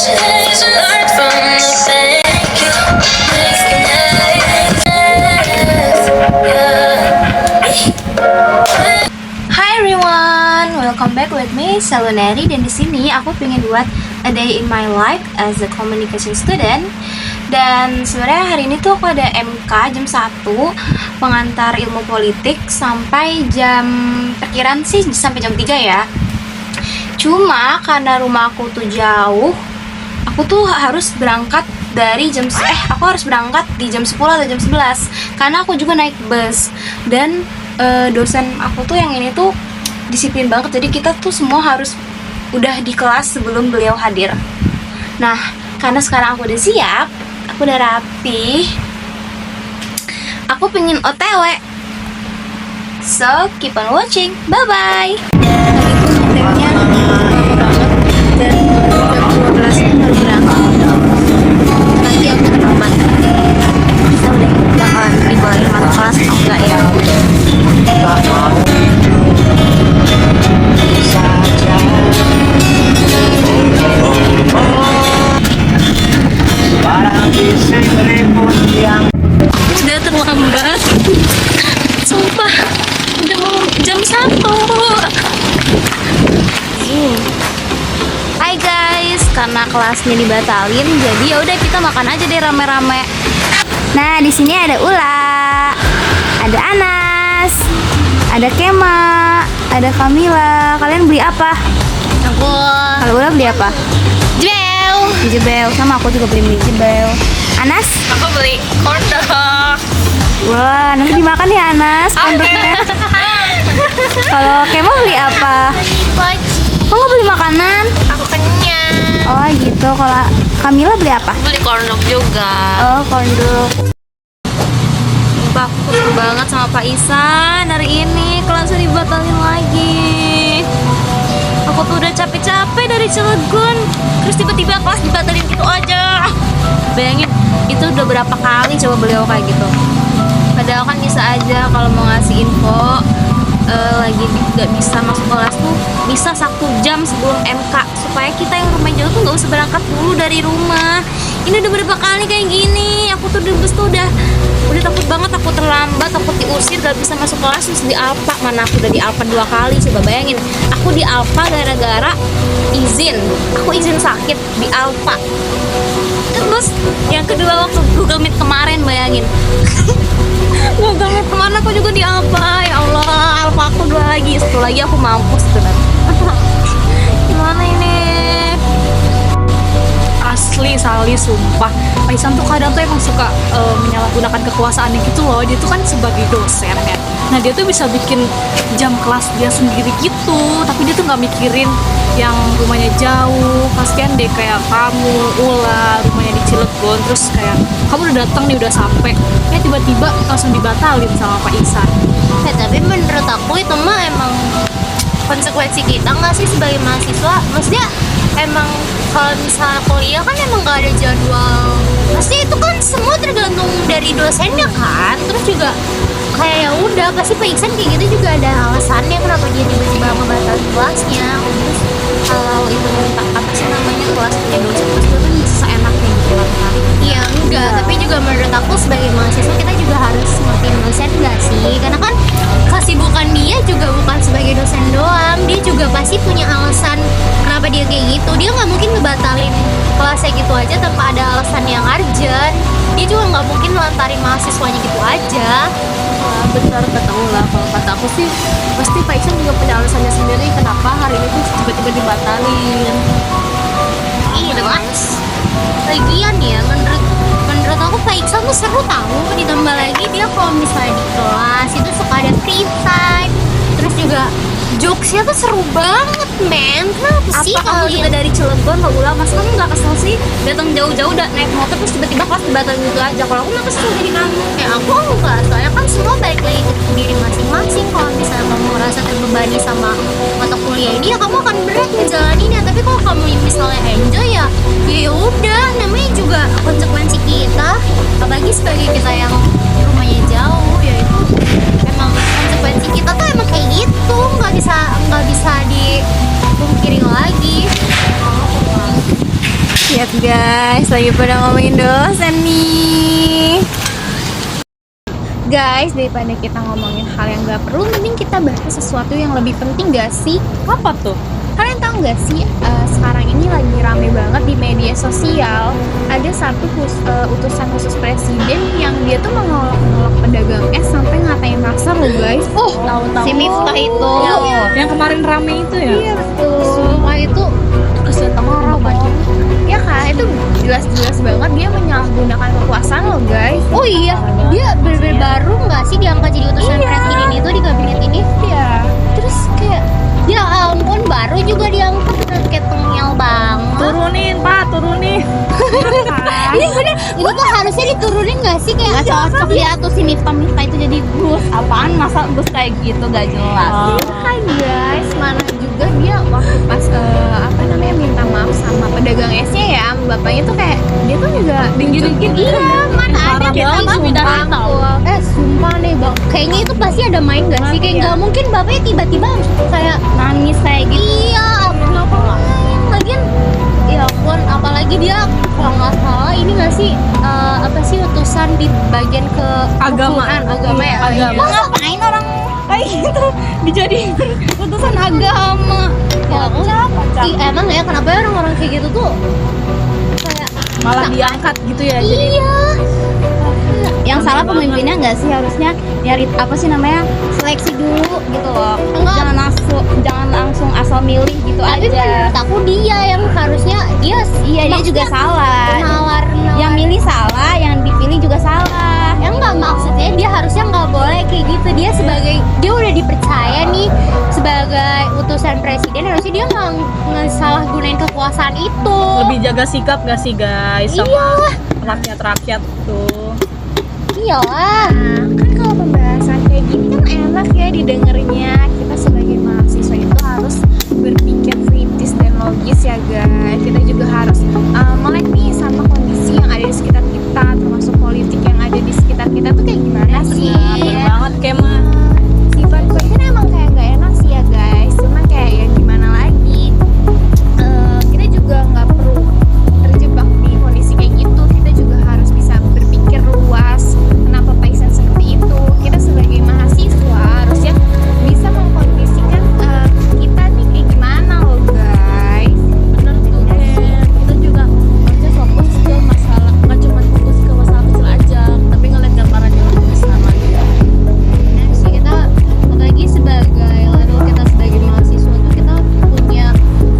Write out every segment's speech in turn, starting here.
Hi everyone, welcome back with me, Saloneri. Dan di sini aku pengen buat a day in my life as a communication student. Dan sebenarnya hari ini tuh aku ada MK jam 1 pengantar ilmu politik sampai jam perkiraan sih sampai jam 3 ya. Cuma karena rumah aku tuh jauh, aku tuh harus berangkat dari aku harus berangkat di jam 10 atau jam 11 karena aku juga naik bus. Dan dosen aku tuh yang ini tuh disiplin banget, jadi kita tuh semua harus udah di kelas sebelum beliau hadir. Nah, karena sekarang aku udah siap, aku udah rapi, aku pengen OTW. So, keep on watching. Bye-bye. Itu kontennya lama banget dan jam 12 baru berangkat. Nanti aku terlambat. Kita udah bakalan dibawain mata kelas atau enggak ya? Sudah terlambat. Sumpah, udah mau jam 1. Hai guys, karena kelasnya dibatalin, jadi ya udah kita makan aja deh rame-rame. Nah, di sini ada Ula, ada Anas, ada Kema, ada Kamila. Kalian beli apa? Aku Kalau Ula beli apa? Jebel. Jebel. Sama aku juga beli jebel. Anas? Aku beli corn dog. Wah, nanti dimakan ya Anas kondoknya. Kalau Kema beli apa? Poci. Kok nggak beli makanan? Aku kenyang. Oh gitu. Kalau Kamila beli apa? Beli corn dog juga. Oh, kondok. Aku kesel banget sama Pak Isan. Hari ini kelasnya dibatalin lagi. Aku tuh udah capek-capek dari Cilegon, terus tiba-tiba kelas dibatalin gitu aja. Bayangin, itu udah berapa kali coba beliau kayak gitu. Padahal kan bisa aja kalau mau ngasih info lagi nggak bisa masuk kelas tuh bisa 1 jam sebelum MK, supaya kita yang rumah jauh tuh nggak usah berangkat dulu dari rumah. Ini udah berapa kali kayak gini. Aku tuh udah takut banget, aku terlambat, takut diusir, gak bisa masuk kelas, terus di Alfa. Mana aku udah di Alfa 2 kali, coba bayangin. Aku di Alfa gara-gara aku izin sakit di Alfa. Terus yang kedua waktu Google Meet kemarin, bayangin. Google Meet kemarin aku juga di Alfa. Ya Allah, Alfa aku 2 lagi, 1 lagi aku mampus tuh. Gimana ini? Asli Sali, sumpah Pak Isan tuh kadang tuh emang suka menyalahgunakan kekuasaannya gitu loh. Dia tuh kan sebagai dosen ya, nah dia tuh bisa bikin jam kelas dia sendiri gitu, tapi dia tuh nggak mikirin yang rumahnya jauh. Kasian deh kayak kamu, Ula, rumahnya di Cilegon, terus kayak kamu udah datang nih, udah sampai, ya tiba-tiba langsung dibatalin sama Pak Isan. Tapi menurut aku itu mah emang konsekuensi kita nggak sih sebagai mahasiswa. Maksudnya emang kalau misalnya kuliah kan emang gak ada jadwal, pasti itu kan semua tergantung dari dosennya kan. Terus juga kayak ya udah, pasti Pak Iksan kayak gitu juga ada alasannya kenapa dia tiba-tiba ngebatalin kelasnya. Terus kalau itu apa sih namanya, kelas punya dosen, terus dia kan bisa seenaknya gitu kan. Iya enggak, tapi juga menurut aku sebagai mahasiswa kita juga harus ngertiin dosen gak sih, karena kan kesibukan dia juga bukan sebagai dosen doang, dia juga pasti punya alasan kenapa dia kayak gitu. Dia nggak mungkin ngebatalin kelasnya gitu aja tanpa ada alasan yang urgent. Dia juga nggak mungkin lantarin mahasiswanya gitu aja. Wah, benar kata Ula. Kalau kata aku sih pasti Pak Iksan juga punya alasannya sendiri kenapa hari ini tuh tiba-tiba dibatalin. Iya mas. Lagian ya, menurut aku Pak Iksan tuh seru tahu. Ditambah lagi dia kalau misalnya di kelas itu suka ada free time. Terus juga jokesnya tuh seru banget, men. Kenapa sih Apa kamu juga dari Cilegon, Mbak Ula? Mas kamu nggak kesel sih? Datang jauh-jauh udah naik motor terus tiba-tiba kelas dibatalin gitu aja. Kalau aku nggak kesel jadi kamu. ya aku enggak, soalnya kan semua balik lagi ke diri masing-masing. Kalau misalnya kamu merasa terbebani sama mata kuliah ini, ya kamu akan berat ngejalaninnya. Tapi kalau kamu misalnya enjoy, ya udah, namanya juga konsekuensi kita. Apalagi sebagai kita yang rumahnya jauh, ya itu emang konsekuensi kita tuh emang kayak gitu. Nggak bisa dipungkiri lagi. Ya Guys, lagi pada ngomongin dosen nih. Guys, daripada kita ngomongin hal yang gak perlu, mending kita bahas sesuatu yang lebih penting gak sih? Apa tuh? Kalian tahu gak sih, sekarang ini lagi rame banget di media sosial. Ada satu utusan khusus presiden yang dia tuh mengolok-olok pedagang es sampai ngatain maksa loh guys. Tahu-tahu. Si Miftah itu. Iya. Yang kemarin rame itu ya? Iya betul. Sumpah itu parah banget. Ya kan, itu jelas-jelas banget dia menyalahgunakan kekuasaan loh guys. Oh iya, dia bener-bener baru nggak sih diangkat jadi utusan presiden itu di kabinet ini? Iya. Terus kayak, ya ampun, baru juga diangkat kayak tengil banget. Turunin, Pak, turunin. Iya bener, itu tuh harusnya diturunin nggak sih? Kayak nggak cocok dia tuh si Miftah itu jadi bus. Apaan masa bus kayak gitu gak jelas? Iya kan guys, mana juga dia waktu pas minta maaf sama pedagang esnya ya, bapaknya tuh kayak dia tuh juga dingin-dingin. Iya, mana ada Parah banget, pindahan tau. Sumpah nih bang, kayaknya itu pasti ada main gak sih? Kayak nggak mungkin bapaknya tiba-tiba kayak Nangis kayak gitu. iya, kenapa main lagian? Ya ampun, apalagi dia kalau nggak salah ini nggak sih apa sih utusan di bagian ke Agama ya? Agama. Lo ngapain orang kayak gitu dijadiin utusan agama? Ya emang ya kenapa ya orang-orang kayak gitu tuh kayak Malah diangkat gitu ya. iya. Yang salah pemimpinnya nggak sih, harusnya nyari apa sih namanya, seleksi dulu gitu loh. Jangan langsung asal milih gitu Tapi aja. menurut aku dia yang harusnya Iya dia juga salah. nawar Yang milih salah, yang dipilih juga salah. yang nggak, maksudnya dia harusnya nggak boleh kayak gitu. Dia udah dipercaya nih sebagai utusan presiden, harusnya dia nggak salah gunain kekuasaan itu. Lebih jaga sikap gak sih guys sama rakyat-rakyat tuh. Iyalah, kan kalau pembahasan kayak gini kan enak ya didengarnya. Kita sebagai mahasiswa itu harus berpikir kritis dan logis ya guys. Kita juga harus melek nih sama kondisi yang ada di sekitar kita, termasuk politik yang ada di sekitar kita tuh kayak gimana sih. Bener banget Kema. Sifat kan emang kayak gak enak sih ya guys. Cuma kayak ya gimana lagi, kita juga nggak perlu terjebak di kondisi kayak gitu. Kita juga harus bisa berpikir luas. Kenapa Pak Ihsan seperti itu? Kita sebagai mahasiswa harusnya bisa mengkondisikan kita nih kayak gimana loh guys. Bener tuh kita juga harusnya fokus ke masalah, nggak cuma fokus ke masalah kecil aja, tapi ngeliat gambaran yang lebih besar lagi. Nah sih, kita apalagi kita sebagai mahasiswa tuh kita punya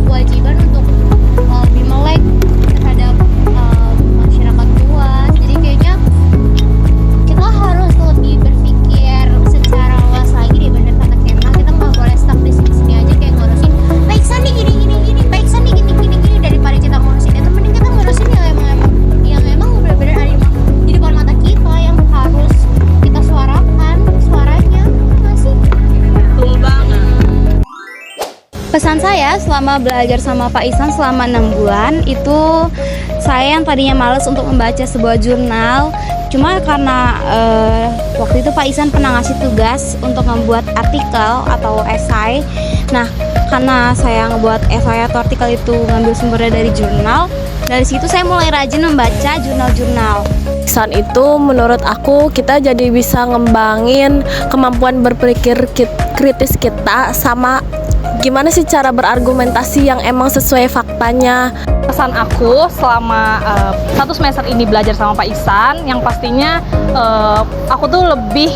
kewajiban untuk lebih melek terhadap masyarakat luas. Jadi kayaknya kita harus lebih berpikir secara luas lagi daripada kata Kemal. Kita nggak boleh stuck di sini aja kayak ngurusin Pak Ihsan nih gini, Pak Ihsan nih gini. Daripada kita ngurusin itu, mending kita ngurusin yang emang benar-benar ada di depan mata kita, yang harus kita suarakan suaranya. Nggak sih? Betul banget. Pesan saya selama belajar sama Pak Ihsan selama 6 bulan itu, saya yang tadinya males untuk membaca sebuah jurnal, cuma karena waktu itu Pak Ihsan pernah ngasih tugas untuk membuat artikel atau esai. Nah, karena saya ngebuat esai atau artikel itu ngambil sumbernya dari jurnal, dari situ saya mulai rajin membaca jurnal-jurnal. Ihsan itu menurut aku kita jadi bisa ngembangin kemampuan berpikir kritis kita, sama gimana sih cara berargumentasi yang emang sesuai faktanya. Pesan aku selama 1 semester ini belajar sama Pak Ihsan, yang pastinya aku tuh lebih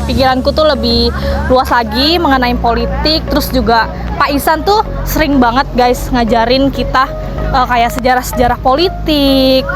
pikiranku tuh lebih luas lagi mengenai politik. Terus juga Pak Ihsan tuh sering banget guys ngajarin kita kayak sejarah-sejarah politik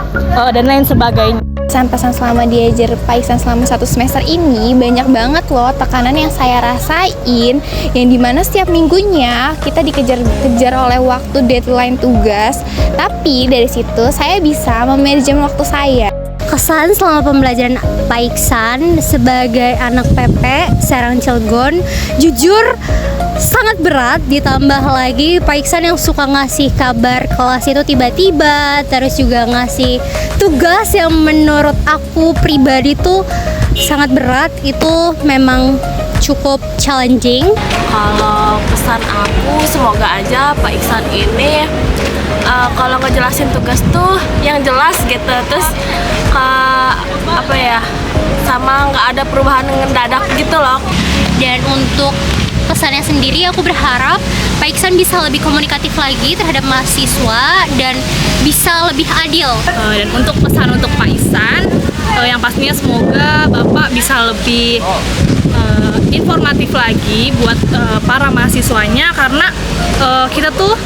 dan lain sebagainya. Pesan-pesan selama diajar Pak Ihsan selama 1 semester ini, banyak banget loh tekanan yang saya rasain, yang dimana setiap minggunya kita dikejar-kejar oleh waktu deadline tugas. Tapi dari situ saya bisa memanage waktu saya. Kesan selama pembelajaran Pak Ihsan sebagai anak PP Serang Cilegon, jujur sangat berat. Ditambah lagi Pak Ihsan yang suka ngasih kabar kelas itu tiba-tiba, terus juga ngasih tugas yang menurut aku pribadi tuh sangat berat. Itu memang cukup challenging. Kalau pesan aku, semoga aja Pak Ihsan ini kalau ngejelasin tugas tuh yang jelas gitu, terus sama nggak ada perubahan mendadak gitu loh. Dan untuk pesannya sendiri, aku berharap Pak Iksan bisa lebih komunikatif lagi terhadap mahasiswa dan bisa lebih adil. Dan untuk pesan untuk Pak Ihsan, yang pastinya semoga Bapak bisa lebih informatif lagi buat para mahasiswanya, karena kita tuh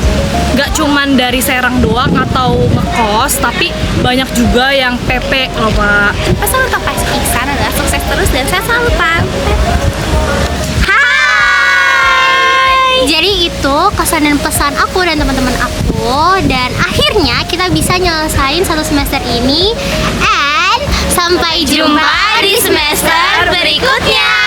gak cuman dari Serang doang atau ngekos, tapi banyak juga yang PP loh Pak. Pesan untuk Pak Iksan adalah sukses terus dan sehat selalu Pak. Jadi itu kesan dan pesan aku dan teman-teman aku, dan akhirnya kita bisa nyelesain 1 semester ini. And sampai jumpa di semester berikutnya.